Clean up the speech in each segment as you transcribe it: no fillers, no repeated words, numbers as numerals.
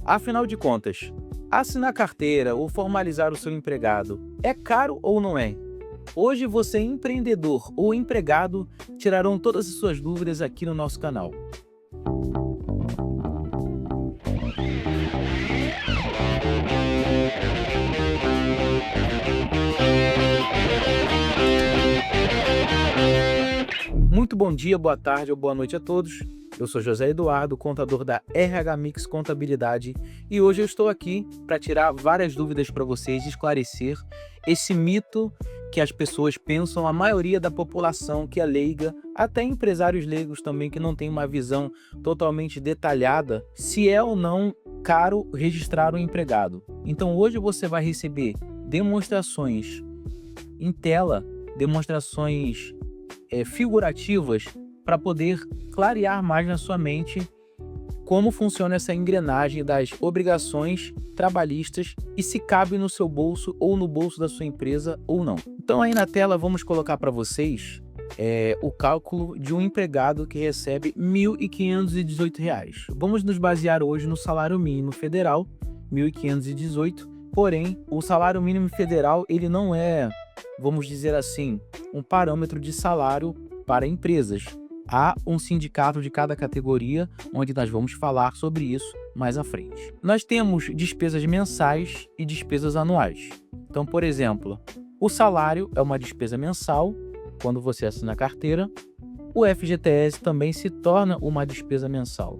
Afinal de contas, assinar carteira ou formalizar o seu empregado é caro ou não é? Hoje você, empreendedor ou empregado, tirarão todas as suas dúvidas aqui no nosso canal. Muito bom dia, boa tarde ou boa noite a todos. Eu sou José Eduardo, contador da RH Mix Contabilidade, e hoje eu estou aqui para tirar várias dúvidas para vocês e esclarecer esse mito que as pessoas pensam, a maioria da população que é leiga, até empresários leigos também que não tem uma visão totalmente detalhada, se é ou não caro registrar um empregado. Então hoje você vai receber demonstrações em tela, demonstrações figurativas para poder clarear mais na sua mente como funciona essa engrenagem das obrigações trabalhistas e se cabe no seu bolso ou no bolso da sua empresa ou não. Então aí na tela vamos colocar para vocês o cálculo de um empregado que recebe R$ 1.518. Vamos nos basear hoje no salário mínimo federal, R$ 1.518, porém o salário mínimo federal ele não é, vamos dizer assim, um parâmetro de salário para empresas. Há um sindicato de cada categoria, onde nós vamos falar sobre isso mais à frente. Nós temos despesas mensais e despesas anuais. Então, por exemplo, o salário é uma despesa mensal, quando você assina a carteira. O FGTS também se torna uma despesa mensal.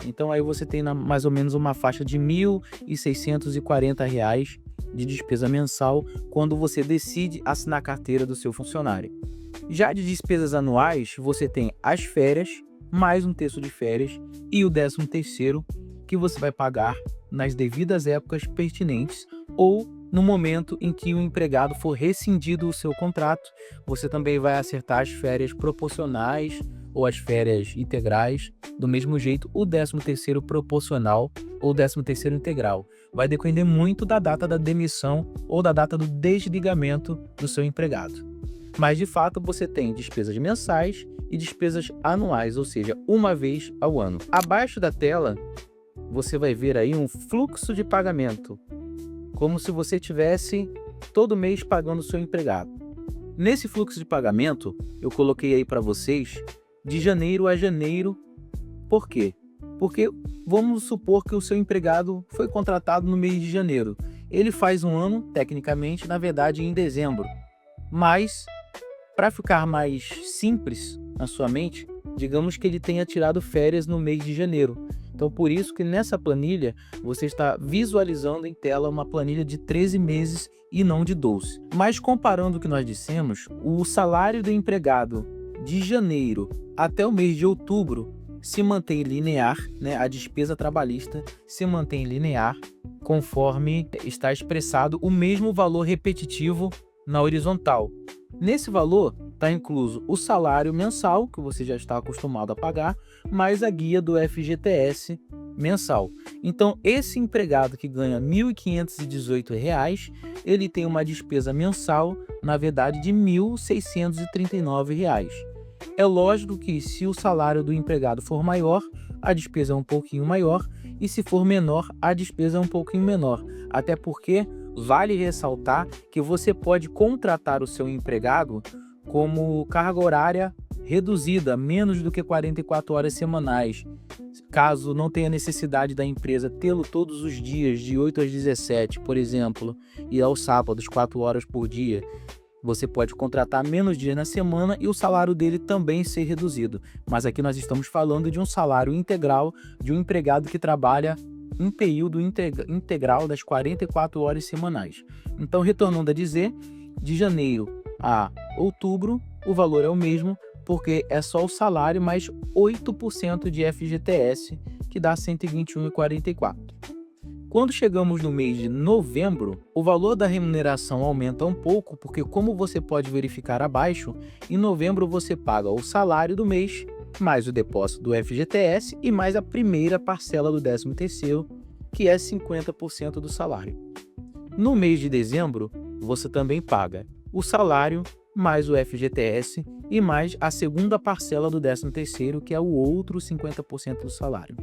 Então, aí você tem mais ou menos uma faixa de R$ 1.640 de despesa mensal quando você decide assinar a carteira do seu funcionário. Já de despesas anuais, você tem as férias, mais um terço de férias e o 13º, que você vai pagar nas devidas épocas pertinentes ou no momento em que o empregado for rescindido o seu contrato, você também vai acertar as férias proporcionais ou as férias integrais, do mesmo jeito o 13º proporcional ou 13º integral. Vai depender muito da data da demissão ou da data do desligamento do seu empregado. Mas, de fato, você tem despesas mensais e despesas anuais, ou seja, uma vez ao ano. Abaixo da tela, você vai ver aí um fluxo de pagamento, como se você tivesse todo mês pagando o seu empregado. Nesse fluxo de pagamento, eu coloquei aí para vocês de janeiro a janeiro. Por quê? Porque vamos supor que o seu empregado foi contratado no mês de janeiro. Ele faz um ano, tecnicamente, na verdade, em dezembro. Mas para ficar mais simples na sua mente, digamos que ele tenha tirado férias no mês de janeiro. Então, por isso que nessa planilha você está visualizando em tela uma planilha de 13 meses e não de 12. Mas comparando o que nós dissemos, o salário do empregado de janeiro até o mês de outubro se mantém linear, né? A despesa trabalhista se mantém linear conforme está expressado o mesmo valor repetitivo na horizontal. Nesse valor está incluso o salário mensal, que você já está acostumado a pagar, mais a guia do FGTS mensal. Então, esse empregado que ganha R$ 1.518, ele tem uma despesa mensal, na verdade, de R$ 1.639. É lógico que se o salário do empregado for maior, a despesa é um pouquinho maior, e se for menor, a despesa é um pouquinho menor. Até porque vale ressaltar que você pode contratar o seu empregado como carga horária reduzida, menos do que 44 horas semanais. Caso não tenha necessidade da empresa tê-lo todos os dias, de 8 às 17, por exemplo, e aos sábados, 4 horas por dia, você pode contratar menos dias na semana e o salário dele também ser reduzido. Mas aqui nós estamos falando de um salário integral de um empregado que trabalha em período integral das 44 horas semanais. Então, retornando a dizer, de janeiro a outubro, o valor é o mesmo, porque é só o salário mais 8% de FGTS, que dá R$ 121,44. Quando chegamos no mês de novembro, o valor da remuneração aumenta um pouco, porque como você pode verificar abaixo, em novembro você paga o salário do mês, mais o depósito do FGTS e mais a primeira parcela do 13º, que é 50% do salário. No mês de dezembro, você também paga o salário, mais o FGTS e mais a segunda parcela do 13º, que é o outro 50% do salário.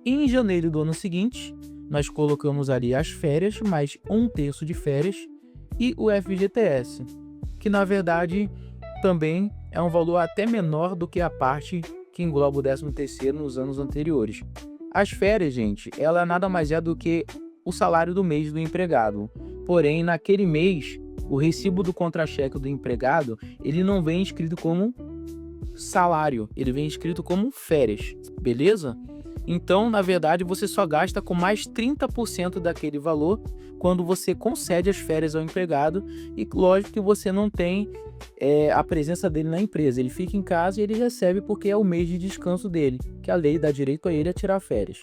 E em janeiro do ano seguinte, nós colocamos ali as férias, mais 1/3 de férias, e o FGTS, que na verdade também é um valor até menor do que a parte que engloba o 13º nos anos anteriores. As férias, gente, ela nada mais é do que o salário do mês do empregado. Porém, naquele mês, o recibo do contra-cheque do empregado, ele não vem escrito como salário, ele vem escrito como férias, beleza? Então, na verdade, você só gasta com mais 30% daquele valor quando você concede as férias ao empregado, e lógico que você não tem a presença dele na empresa. Ele fica em casa e ele recebe porque é o mês de descanso dele, que a lei dá direito a ele a tirar férias.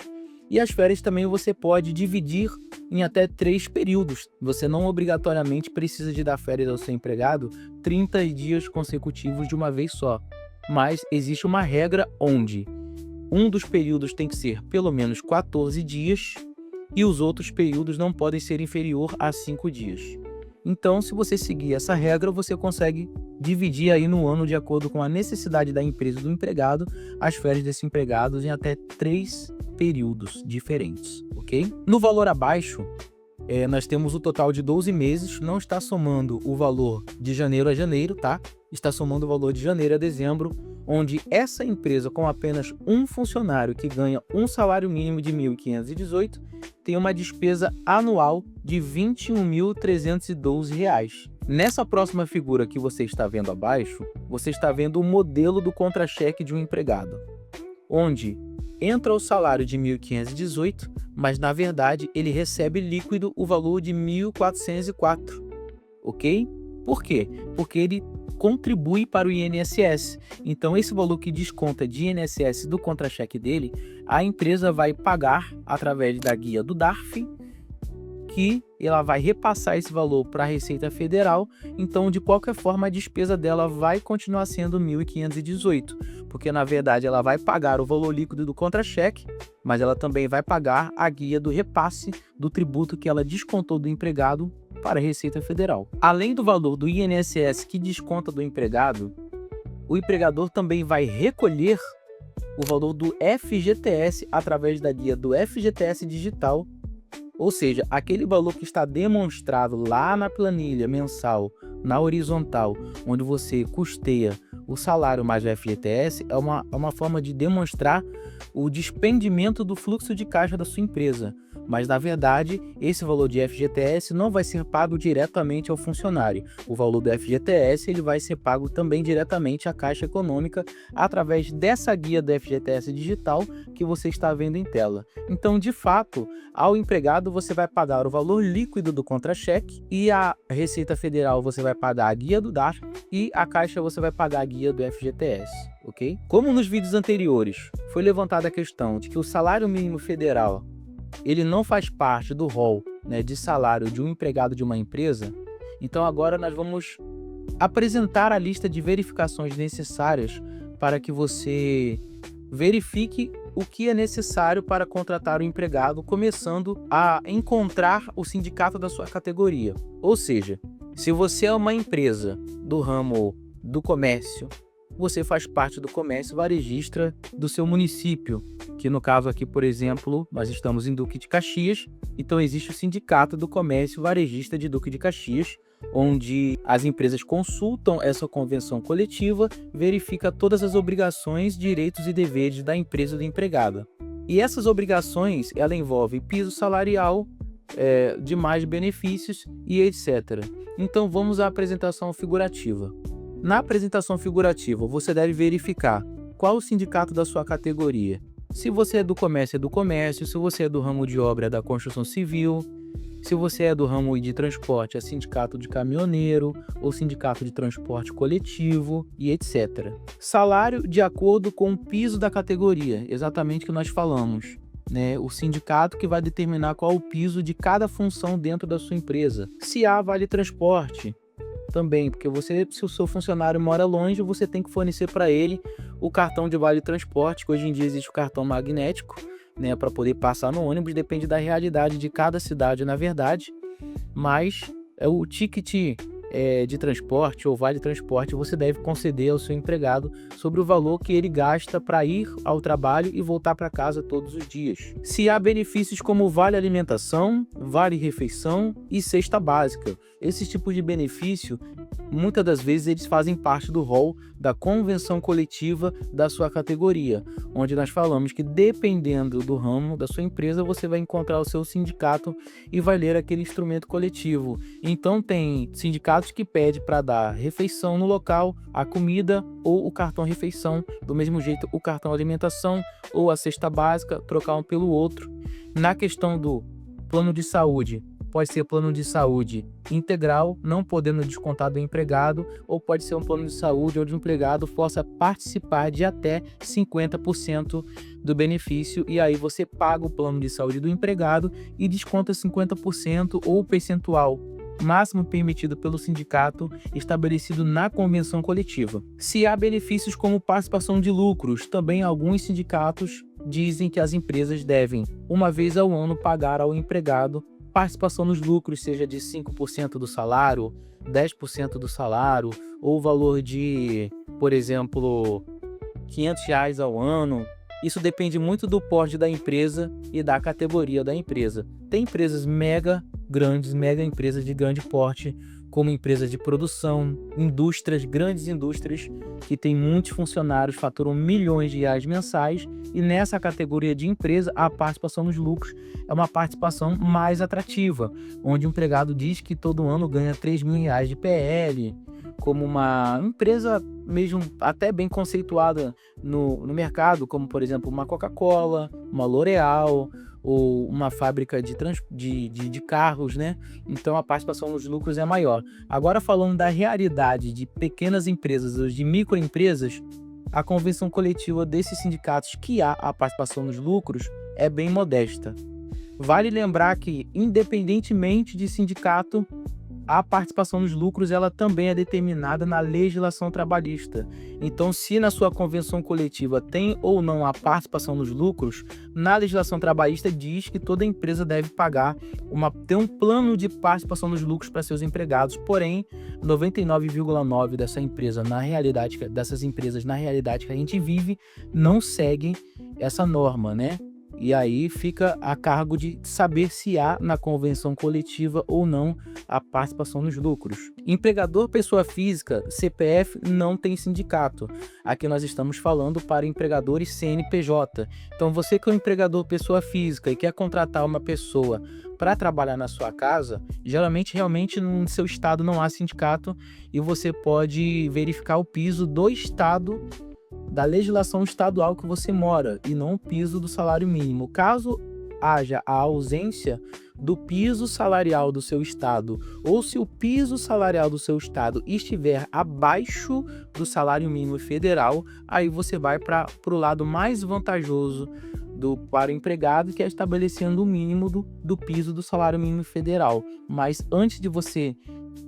E as férias também você pode dividir em até 3 períodos. Você não obrigatoriamente precisa de dar férias ao seu empregado 30 dias consecutivos de uma vez só. Mas existe uma regra onde um dos períodos tem que ser pelo menos 14 dias e os outros períodos não podem ser inferior a 5 dias. Então, se você seguir essa regra, você consegue dividir aí no ano, de acordo com a necessidade da empresa e do empregado, as férias desse empregado em até 3 períodos diferentes, ok? No valor abaixo, nós temos o total de 12 meses, não está somando o valor de janeiro a janeiro, tá? Está somando o valor de janeiro a dezembro, onde essa empresa com apenas um funcionário que ganha um salário mínimo de R$ 1.518 tem uma despesa anual de R$ 21.312. Nessa próxima figura que você está vendo abaixo, você está vendo o modelo do contra-cheque de um empregado, onde entra o salário de 1.518, mas na verdade ele recebe líquido o valor de 1.404, ok? Por quê? Porque ele contribui para o INSS. Então, esse valor que desconta de INSS do contra-cheque dele, a empresa vai pagar através da guia do DARF, que ela vai repassar esse valor para a Receita Federal. Então, de qualquer forma, a despesa dela vai continuar sendo 1.518, porque na verdade ela vai pagar o valor líquido do contra-cheque, mas ela também vai pagar a guia do repasse do tributo que ela descontou do empregado para a Receita Federal. Além do valor do INSS que desconta do empregado, o empregador também vai recolher o valor do FGTS através da guia do FGTS digital, ou seja, aquele valor que está demonstrado lá na planilha mensal, na horizontal, onde você custeia o salário mais o FGTS, é uma forma de demonstrar o despendimento do fluxo de caixa da sua empresa. Mas, na verdade, esse valor de FGTS não vai ser pago diretamente ao funcionário. O valor do FGTS ele vai ser pago também diretamente à Caixa Econômica através dessa guia do FGTS digital que você está vendo em tela. Então, de fato, ao empregado você vai pagar o valor líquido do contra-cheque e a Receita Federal você vai pagar a guia do DARF e a Caixa você vai pagar a guia do FGTS. Ok? Como nos vídeos anteriores foi levantada a questão de que o salário mínimo federal ele não faz parte do rol, né, de salário de um empregado de uma empresa, então agora nós vamos apresentar a lista de verificações necessárias para que você verifique o que é necessário para contratar o empregado, começando a encontrar o sindicato da sua categoria. Ou seja, se você é uma empresa do ramo do comércio, você faz parte do comércio varejista do seu município, que no caso aqui, por exemplo, nós estamos em Duque de Caxias, então existe o Sindicato do Comércio Varejista de Duque de Caxias, onde as empresas consultam essa convenção coletiva, verifica todas as obrigações, direitos e deveres da empresa do empregado. E essas obrigações, ela envolve piso salarial, demais benefícios e etc. Então vamos à apresentação figurativa. Na apresentação figurativa, você deve verificar qual o sindicato da sua categoria. Se você é do comércio, se você é do ramo de obra, é da construção civil, se você é do ramo de transporte, é sindicato de caminhoneiro ou sindicato de transporte coletivo e etc. Salário de acordo com o piso da categoria, exatamente o que nós falamos, né? O sindicato que vai determinar qual o piso de cada função dentro da sua empresa. Se há vale transporte, também, porque se o seu funcionário mora longe, você tem que fornecer para ele o cartão de vale transporte, que hoje em dia existe o cartão magnético, né, para poder passar no ônibus, depende da realidade de cada cidade, na verdade, mas o ticket de transporte ou vale transporte, você deve conceder ao seu empregado sobre o valor que ele gasta para ir ao trabalho e voltar para casa todos os dias. Se há benefícios como vale alimentação, vale refeição e cesta básica, esses tipos de benefício, muitas das vezes eles fazem parte do rol da convenção coletiva da sua categoria, onde nós falamos que dependendo do ramo da sua empresa, você vai encontrar o seu sindicato e vai ler aquele instrumento coletivo. Então tem sindicatos que pedem para dar refeição no local, a comida ou o cartão refeição, do mesmo jeito o cartão alimentação ou a cesta básica, trocar um pelo outro. Na questão do plano de saúde, pode ser plano de saúde integral, não podendo descontar do empregado, ou pode ser um plano de saúde onde o empregado possa participar de até 50% do benefício, e aí você paga o plano de saúde do empregado e desconta 50% ou o percentual máximo permitido pelo sindicato estabelecido na convenção coletiva. Se há benefícios como participação de lucros, também alguns sindicatos dizem que as empresas devem, uma vez ao ano, pagar ao empregado participação nos lucros, seja de 5% do salário, 10% do salário, ou o valor de, por exemplo, R$ 500 ao ano. Isso depende muito do porte da empresa e da categoria da empresa. Tem empresas mega grandes, mega empresas de grande porte, como empresas de produção, indústrias, grandes indústrias, que têm muitos funcionários, faturam milhões de reais mensais, e nessa categoria de empresa, a participação nos lucros é uma participação mais atrativa, onde o empregado diz que todo ano ganha R$ 3.000 de PL, como uma empresa mesmo até bem conceituada no mercado, como por exemplo uma Coca-Cola, uma L'Oréal, ou uma fábrica de carros, né? Então a participação nos lucros é maior. Agora, falando da realidade de pequenas empresas ou de microempresas, a convenção coletiva desses sindicatos que há a participação nos lucros é bem modesta. Vale lembrar que, independentemente de sindicato, a participação nos lucros ela também é determinada na legislação trabalhista. Então, se na sua convenção coletiva tem ou não a participação nos lucros, na legislação trabalhista diz que toda empresa deve ter um plano de participação nos lucros para seus empregados. Porém, 99,9% dessas empresas na realidade que a gente vive não seguem essa norma, né? E aí fica a cargo de saber se há na convenção coletiva ou não a participação nos lucros. Empregador pessoa física, CPF, não tem sindicato. Aqui nós estamos falando para empregadores CNPJ. Então você que é um empregador pessoa física e quer contratar uma pessoa para trabalhar na sua casa, geralmente realmente no seu estado não há sindicato, e você pode verificar o piso do estado, da legislação estadual que você mora, e não o piso do salário mínimo. Caso haja a ausência do piso salarial do seu estado, ou se o piso salarial do seu estado estiver abaixo do salário mínimo federal, aí você vai para o lado mais vantajoso para o empregado, que é estabelecendo o mínimo do piso do salário mínimo federal. Mas antes de você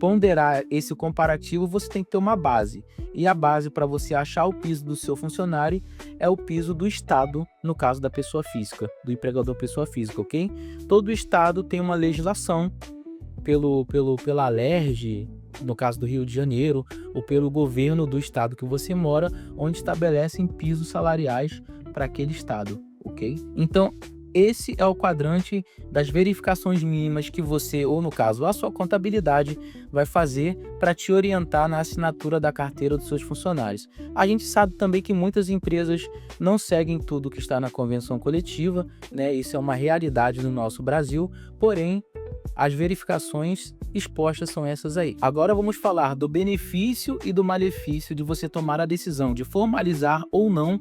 ponderar esse comparativo, você tem que ter uma base. E a base para você achar o piso do seu funcionário é o piso do estado, no caso da pessoa física, do empregador pessoa física, ok? Todo estado tem uma legislação pela Alerj, no caso do Rio de Janeiro, ou pelo governo do estado que você mora, onde estabelecem pisos salariais para aquele estado, ok? Então, esse é o quadrante das verificações mínimas que você, ou no caso a sua contabilidade, vai fazer para te orientar na assinatura da carteira dos seus funcionários. A gente sabe também que muitas empresas não seguem tudo que está na convenção coletiva, né? Isso é uma realidade no nosso Brasil, porém as verificações expostas são essas aí. Agora vamos falar do benefício e do malefício de você tomar a decisão de formalizar ou não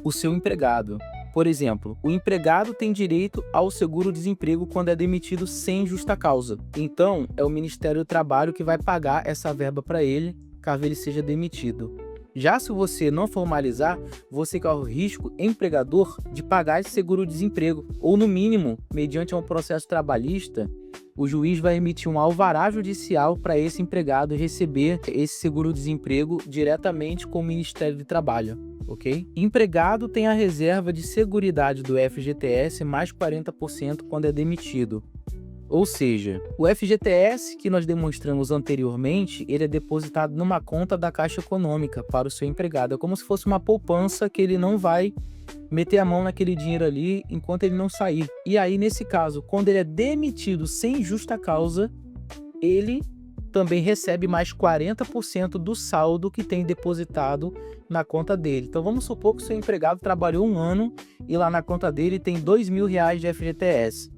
o seu empregado. Por exemplo, o empregado tem direito ao seguro-desemprego quando é demitido sem justa causa. Então, é o Ministério do Trabalho que vai pagar essa verba para ele, caso ele seja demitido. Já se você não formalizar, você corre o risco, empregador, de pagar esse seguro-desemprego, ou no mínimo, mediante um processo trabalhista, o juiz vai emitir um alvará judicial para esse empregado receber esse seguro-desemprego diretamente com o Ministério do Trabalho, ok? Empregado tem a reserva de seguridade do FGTS mais 40% quando é demitido. Ou seja, o FGTS que nós demonstramos anteriormente, ele é depositado numa conta da Caixa Econômica para o seu empregado. É como se fosse uma poupança que ele não vai meter a mão naquele dinheiro ali enquanto ele não sair. E aí, nesse caso, quando ele é demitido sem justa causa, ele também recebe mais 40% do saldo que tem depositado na conta dele. Então vamos supor que o seu empregado trabalhou 1 ano e lá na conta dele tem R$ 2.000 de FGTS.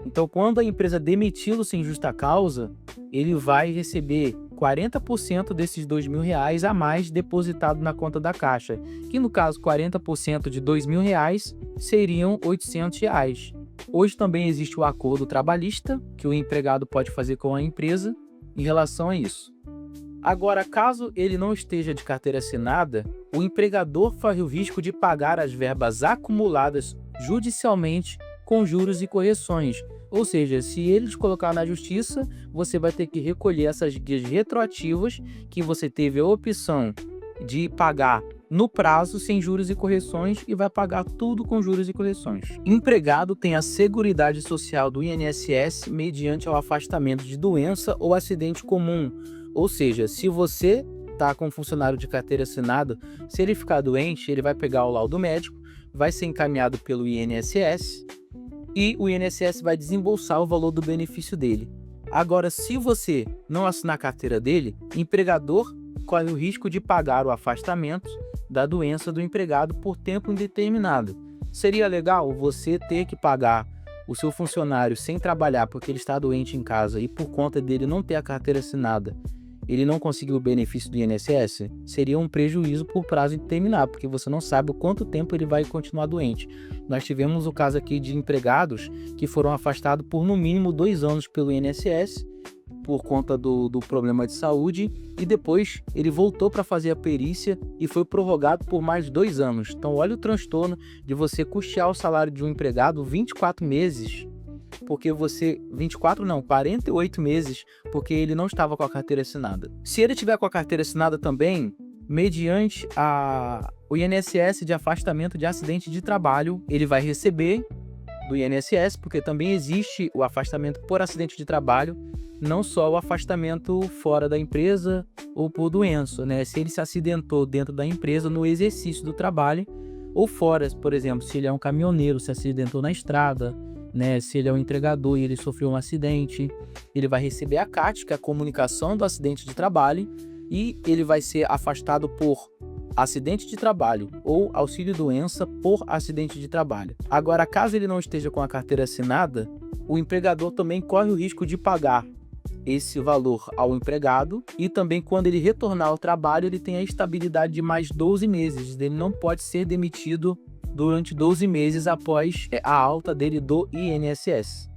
Então quando a empresa demiti-lo sem justa causa, ele vai receber 40% desses R$ 2.000 a mais depositado na conta da Caixa, que no caso 40% de R$ 2.000 seriam R$ 800. Hoje também existe o acordo trabalhista que o empregado pode fazer com a empresa em relação a isso. Agora, caso ele não esteja de carteira assinada, o empregador corre o risco de pagar as verbas acumuladas judicialmente com juros e correções. Ou seja, se ele te colocar na justiça, você vai ter que recolher essas guias retroativas que você teve a opção de pagar no prazo, sem juros e correções, e vai pagar tudo com juros e correções. Empregado tem a Seguridade Social do INSS mediante o afastamento de doença ou acidente comum. Ou seja, se você está com um funcionário de carteira assinada, se ele ficar doente, ele vai pegar o laudo médico, vai ser encaminhado pelo INSS e o INSS vai desembolsar o valor do benefício dele. Agora, se você não assinar a carteira dele, o empregador corre o risco de pagar o afastamento da doença do empregado por tempo indeterminado. Seria legal você ter que pagar o seu funcionário sem trabalhar porque ele está doente em casa e por conta dele não ter a carteira assinada, ele não conseguiu o benefício do INSS? Seria um prejuízo por prazo indeterminado, porque você não sabe o quanto tempo ele vai continuar doente. Nós tivemos o caso aqui de empregados que foram afastados por no mínimo 2 anos pelo INSS, por conta do problema de saúde, e depois ele voltou para fazer a perícia e foi prorrogado por mais 2 anos. Então olha o transtorno de você custear o salário de um empregado 24 meses, porque 48 meses, porque ele não estava com a carteira assinada. Se ele tiver com a carteira assinada também, mediante o INSS de afastamento de acidente de trabalho, ele vai receber do INSS, porque também existe o afastamento por acidente de trabalho, não só o afastamento fora da empresa ou por doença, né? Se ele se acidentou dentro da empresa no exercício do trabalho ou fora, por exemplo, se ele é um caminhoneiro, se acidentou na estrada, né? Se ele é um entregador e ele sofreu um acidente, ele vai receber a CAT, que é a comunicação do acidente de trabalho, e ele vai ser afastado por acidente de trabalho ou auxílio-doença por acidente de trabalho. Agora, caso ele não esteja com a carteira assinada, o empregador também corre o risco de pagar esse valor ao empregado, e também quando ele retornar ao trabalho, ele tem a estabilidade de mais 12 meses. Ele não pode ser demitido durante 12 meses após a alta dele do INSS.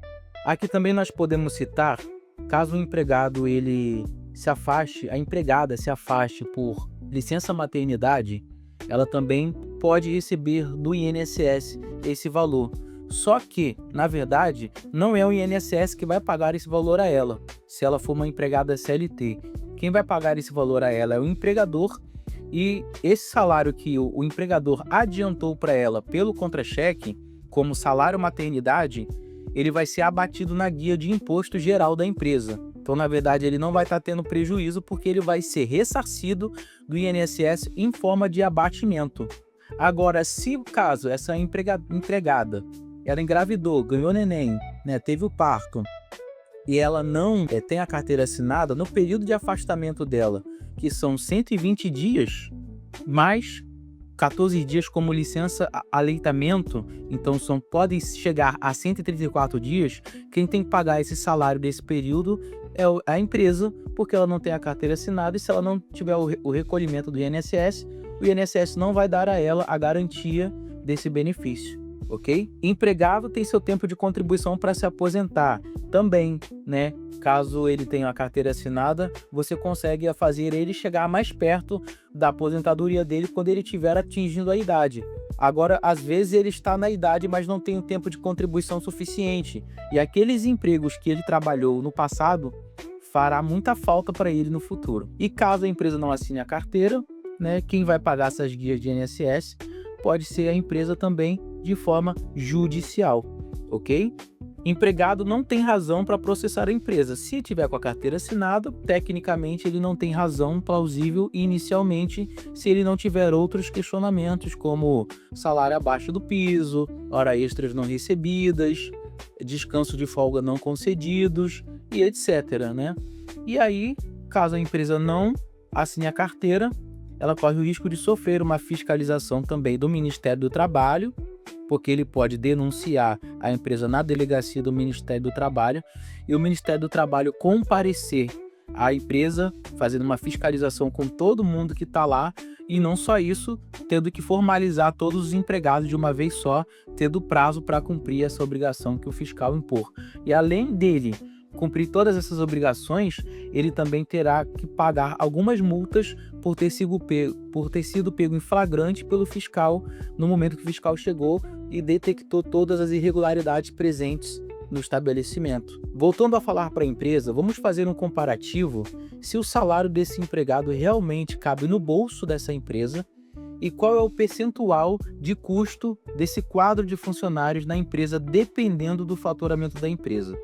Aqui também nós podemos citar, caso o empregado ele se afaste, a empregada se afaste por licença maternidade, ela também pode receber do INSS esse valor. Só que, na verdade, não é o INSS que vai pagar esse valor a ela, se ela for uma empregada CLT. Quem vai pagar esse valor a ela é o empregador, e esse salário que o empregador adiantou para ela pelo contra-cheque, como salário maternidade, ele vai ser abatido na guia de imposto geral da empresa. Então, na verdade, ele não vai estar tendo prejuízo, porque ele vai ser ressarcido do INSS em forma de abatimento. Agora, se o caso, essa empregada, ela engravidou, ganhou neném, né, teve o parto, e ela não tem a carteira assinada, no período de afastamento dela, que são 120 dias, mais 14 dias como licença aleitamento, então podem chegar a 134 dias, quem tem que pagar esse salário desse período é a empresa, porque ela não tem a carteira assinada, e se ela não tiver o recolhimento do INSS, o INSS não vai dar a ela a garantia desse benefício. Ok? Empregado tem seu tempo de contribuição para se aposentar também, né? Caso ele tenha a carteira assinada, você consegue fazer ele chegar mais perto da aposentadoria dele quando ele estiver atingindo a idade. Agora, às vezes ele está na idade, mas não tem o tempo de contribuição suficiente, e aqueles empregos que ele trabalhou no passado fará muita falta para ele no futuro. E caso a empresa não assine a carteira, né, quem vai pagar essas guias de INSS pode ser a empresa também, de forma judicial, ok? Empregado não tem razão para processar a empresa. Se tiver com a carteira assinada, tecnicamente ele não tem razão plausível inicialmente, se ele não tiver outros questionamentos, como salário abaixo do piso, hora extras não recebidas, descanso de folga não concedidos e etc, né? E aí, caso a empresa não assine a carteira, ela corre o risco de sofrer uma fiscalização também do Ministério do Trabalho, porque ele pode denunciar a empresa na delegacia do Ministério do Trabalho e o Ministério do Trabalho comparecer à empresa, fazendo uma fiscalização com todo mundo que está lá, e não só isso, tendo que formalizar todos os empregados de uma vez só, tendo prazo para cumprir essa obrigação que o fiscal impor. E além dele cumprir todas essas obrigações, ele também terá que pagar algumas multas por ter sido pego em flagrante pelo fiscal no momento que o fiscal chegou e detectou todas as irregularidades presentes no estabelecimento. Voltando a falar para a empresa, vamos fazer um comparativo se o salário desse empregado realmente cabe no bolso dessa empresa e qual é o percentual de custo desse quadro de funcionários na empresa dependendo do faturamento da empresa.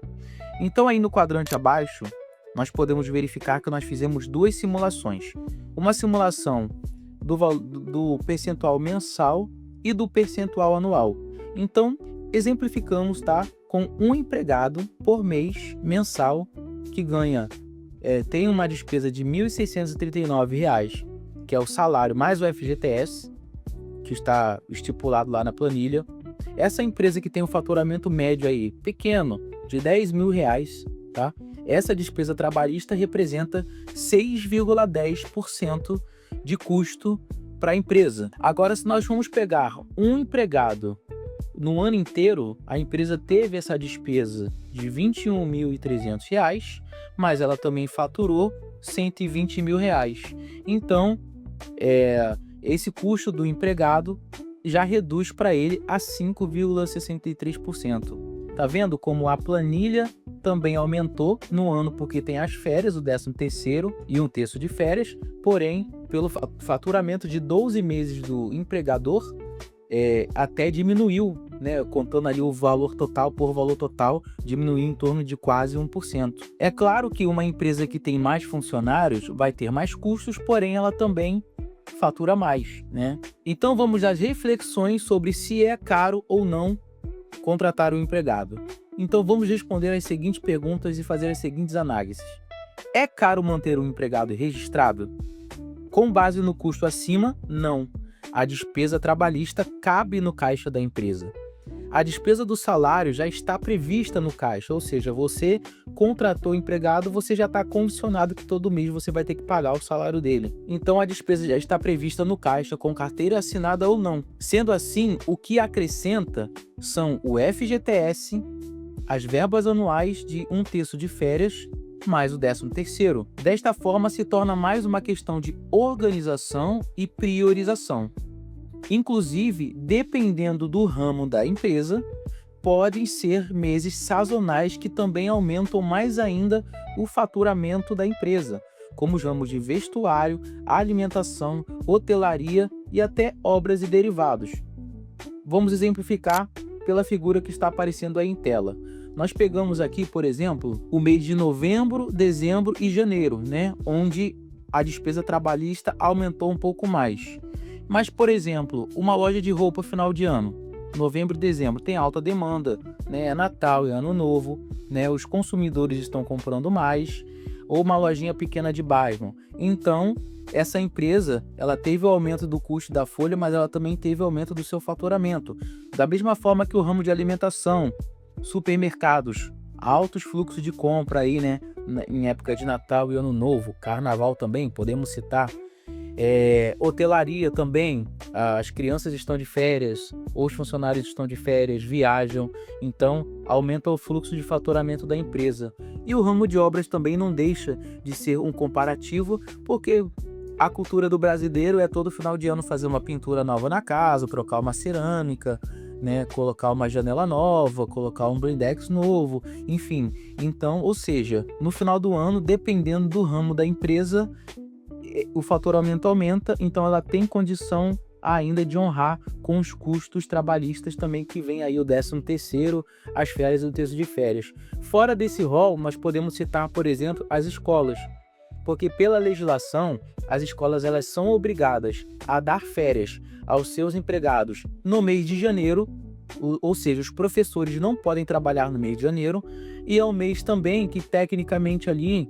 Então aí no quadrante abaixo, nós podemos verificar que nós fizemos duas simulações. Uma simulação do percentual mensal e do percentual anual. Então, exemplificamos, tá? Com um empregado por mês mensal que tem uma despesa de R$ 1.639, que é o salário mais o FGTS, que está estipulado lá na planilha. Essa empresa que tem um faturamento médio aí, pequeno, de R$ 10.000, tá? Essa despesa trabalhista representa 6,10% de custo para a empresa. Agora, se nós formos pegar um empregado no ano inteiro, a empresa teve essa despesa de R$ 21.300, mas ela também faturou R$ 120.000. Então, esse custo do empregado já reduz para ele a 5,63%. Tá vendo como a planilha também aumentou no ano porque tem as férias, o 13º e um terço de férias, porém, pelo faturamento de 12 meses do empregador, até diminuiu, né? Contando ali o valor total por valor total, diminuiu em torno de quase 1%. É claro que uma empresa que tem mais funcionários vai ter mais custos, porém ela também fatura mais, né? Então vamos às reflexões sobre se é caro ou não contratar um empregado. Então vamos responder as seguintes perguntas e fazer as seguintes análises. É caro manter um empregado registrado? Com base no custo acima, não. A despesa trabalhista cabe no caixa da empresa. A despesa do salário já está prevista no caixa, ou seja, você contratou o empregado, você já está condicionado que todo mês você vai ter que pagar o salário dele. Então a despesa já está prevista no caixa, com carteira assinada ou não. Sendo assim, o que acrescenta são o FGTS, as verbas anuais de um terço de férias, mais o 13º. Desta forma, se torna mais uma questão de organização e priorização. Inclusive, dependendo do ramo da empresa, podem ser meses sazonais que também aumentam mais ainda o faturamento da empresa, como os ramos de vestuário, alimentação, hotelaria e até obras e derivados. Vamos exemplificar pela figura que está aparecendo aí em tela. Nós pegamos aqui, por exemplo, o mês de novembro, dezembro e janeiro, né? Onde a despesa trabalhista aumentou um pouco mais. Mas, por exemplo, uma loja de roupa final de ano, novembro e dezembro, tem alta demanda, né? É Natal e Ano Novo, né? Os consumidores estão comprando mais, ou uma lojinha pequena de bairro. Então, essa empresa, ela teve o aumento do custo da folha, mas ela também teve o aumento do seu faturamento. Da mesma forma que o ramo de alimentação, supermercados, altos fluxos de compra aí, né? Em época de Natal e Ano Novo, Carnaval também, podemos citar. Hotelaria também, as crianças estão de férias, ou os funcionários estão de férias, viajam, então aumenta o fluxo de faturamento da empresa. E o ramo de obras também não deixa de ser um comparativo, porque a cultura do brasileiro é todo final de ano fazer uma pintura nova na casa, trocar uma cerâmica, né, colocar uma janela nova, colocar um blindex novo, enfim. Então, ou seja, no final do ano, dependendo do ramo da empresa, o faturamento aumenta, então ela tem condição ainda de honrar com os custos trabalhistas também que vem aí o 13º, as férias e o terço de férias. Fora desse rol, nós podemos citar, por exemplo, as escolas, porque pela legislação, as escolas elas são obrigadas a dar férias aos seus empregados no mês de janeiro, ou seja, os professores não podem trabalhar no mês de janeiro, e é um mês também que tecnicamente ali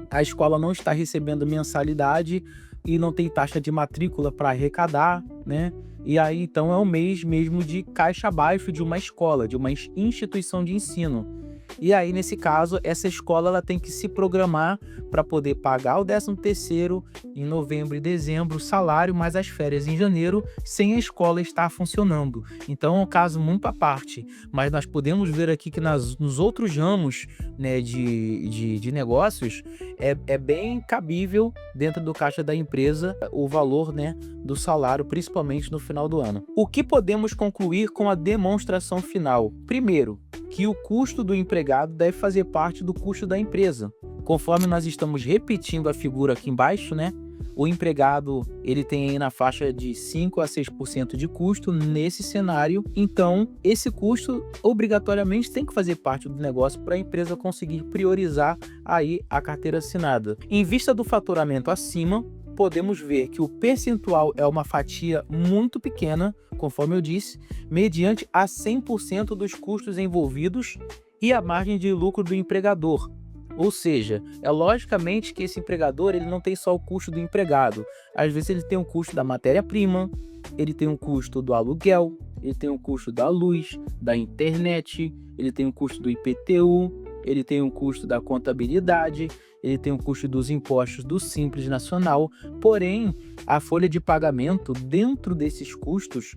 a escola não está recebendo mensalidade e não tem taxa de matrícula para arrecadar, né? E aí então é um mês mesmo de caixa abaixo de uma escola, de uma instituição de ensino. E aí, nesse caso, essa escola ela tem que se programar para poder pagar o 13º em novembro e dezembro, o salário, mais as férias em janeiro, sem a escola estar funcionando. Então é um caso muito à parte, mas nós podemos ver aqui que nos outros ramos, né, de negócios, é bem cabível dentro do caixa da empresa o valor, né, do salário, principalmente no final do ano. O que podemos concluir com a demonstração final? Primeiro, que o custo do empregado deve fazer parte do custo da empresa. Conforme nós estamos repetindo a figura aqui embaixo, né? O empregado ele tem aí na faixa de 5 a 6% de custo nesse cenário. Então, esse custo obrigatoriamente tem que fazer parte do negócio para a empresa conseguir priorizar aí a carteira assinada. Em vista do faturamento acima, podemos ver que o percentual é uma fatia muito pequena, conforme eu disse, mediante a 100% dos custos envolvidos e a margem de lucro do empregador. Ou seja, é logicamente que esse empregador ele não tem só o custo do empregado. Às vezes ele tem o custo da matéria-prima, ele tem o custo do aluguel, ele tem o custo da luz, da internet, ele tem o custo do IPTU, ele tem o custo da contabilidade, ele tem o custo dos impostos do Simples Nacional. Porém, a folha de pagamento dentro desses custos,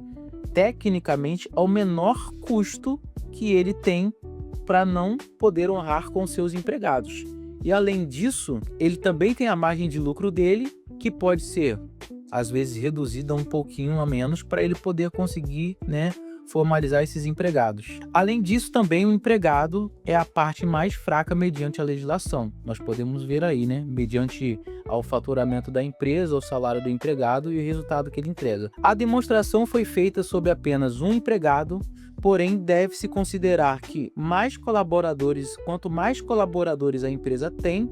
tecnicamente, é o menor custo que ele tem para não poder honrar com seus empregados. E além disso, ele também tem a margem de lucro dele, que pode ser, às vezes, reduzida um pouquinho a menos para ele poder conseguir, né, formalizar esses empregados. Além disso, também o empregado é a parte mais fraca mediante a legislação. Nós podemos ver aí, né, mediante ao faturamento da empresa, o salário do empregado e o resultado que ele entrega. A demonstração foi feita sobre apenas um empregado, porém deve-se considerar que quanto mais colaboradores a empresa tem,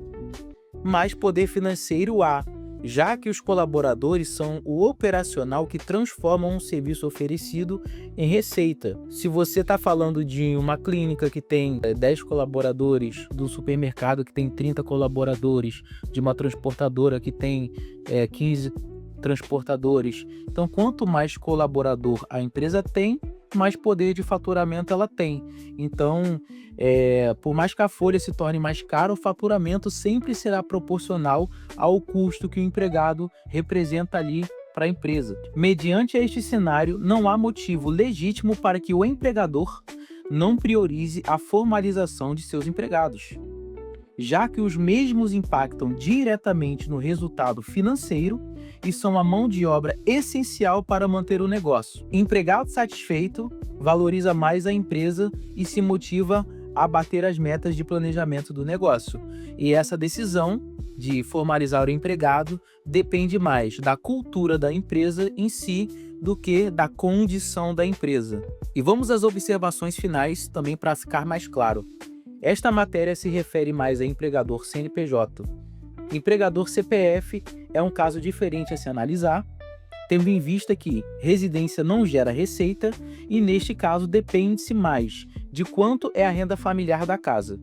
mais poder financeiro há, já que os colaboradores são o operacional que transformam um serviço oferecido em receita. Se você está falando de uma clínica que tem 10 colaboradores, de um supermercado que tem 30 colaboradores, de uma transportadora que tem 15 transportadores, então quanto mais colaborador a empresa tem, mais poder de faturamento ela tem. Então, por mais que a folha se torne mais cara, o faturamento sempre será proporcional ao custo que o empregado representa ali para a empresa. Mediante este cenário, não há motivo legítimo para que o empregador não priorize a formalização de seus empregados, já que os mesmos impactam diretamente no resultado financeiro e são a mão de obra essencial para manter o negócio. Empregado satisfeito valoriza mais a empresa e se motiva a bater as metas de planejamento do negócio. E essa decisão de formalizar o empregado depende mais da cultura da empresa em si do que da condição da empresa. E vamos às observações finais também para ficar mais claro. Esta matéria se refere mais a empregador CNPJ. Empregador CPF é um caso diferente a se analisar, tendo em vista que residência não gera receita e, neste caso, depende-se mais de quanto é a renda familiar da casa.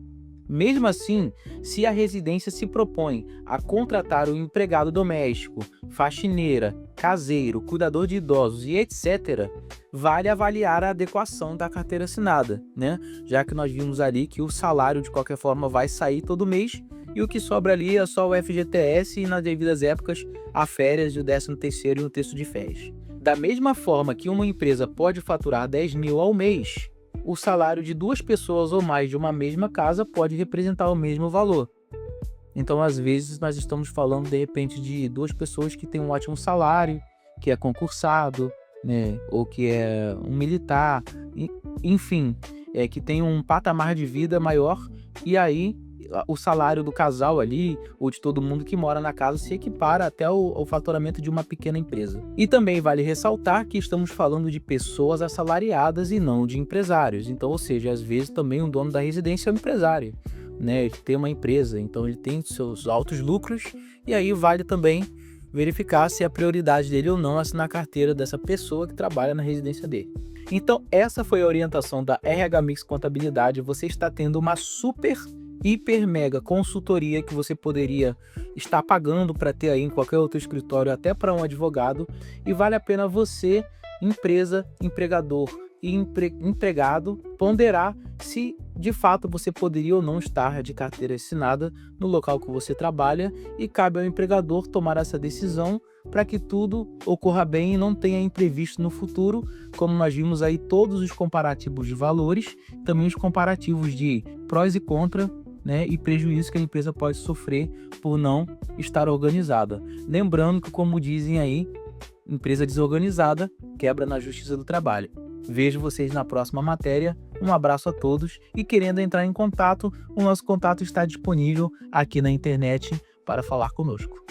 Mesmo assim, se a residência se propõe a contratar um empregado doméstico, faxineira, caseiro, cuidador de idosos e etc., vale avaliar a adequação da carteira assinada, né? Já que nós vimos ali que o salário de qualquer forma vai sair todo mês e o que sobra ali é só o FGTS e, nas devidas épocas, a férias, o 13º e o terço de férias. Da mesma forma que uma empresa pode faturar 10 mil ao mês, o salário de 2 pessoas ou mais de uma mesma casa pode representar o mesmo valor. Então, às vezes, nós estamos falando, de repente, de 2 pessoas que têm um ótimo salário, que é concursado, né, ou que é um militar, enfim, que tem um patamar de vida maior, e aí o salário do casal ali, ou de todo mundo que mora na casa, se equipara até ao faturamento de uma pequena empresa. E também vale ressaltar que estamos falando de pessoas assalariadas e não de empresários. Então, ou seja, às vezes também o dono da residência é um empresário, né? Ele tem uma empresa, então ele tem seus altos lucros, e aí vale também verificar se é a prioridade dele ou não assinar a carteira dessa pessoa que trabalha na residência dele. Então, essa foi a orientação da RH Mix Contabilidade. Você está tendo uma super, hiper, mega consultoria que você poderia estar pagando para ter aí em qualquer outro escritório, até para um advogado, e vale a pena você, empresa, empregador e empregado, ponderar se de fato você poderia ou não estar de carteira assinada no local que você trabalha, e cabe ao empregador tomar essa decisão para que tudo ocorra bem e não tenha imprevisto no futuro, como nós vimos aí todos os comparativos de valores, também os comparativos de prós e contra, né, e prejuízo que a empresa pode sofrer por não estar organizada. Lembrando que, como dizem aí, empresa desorganizada quebra na Justiça do Trabalho. Vejo vocês na próxima matéria. Um abraço a todos, e querendo entrar em contato, o nosso contato está disponível aqui na internet para falar conosco.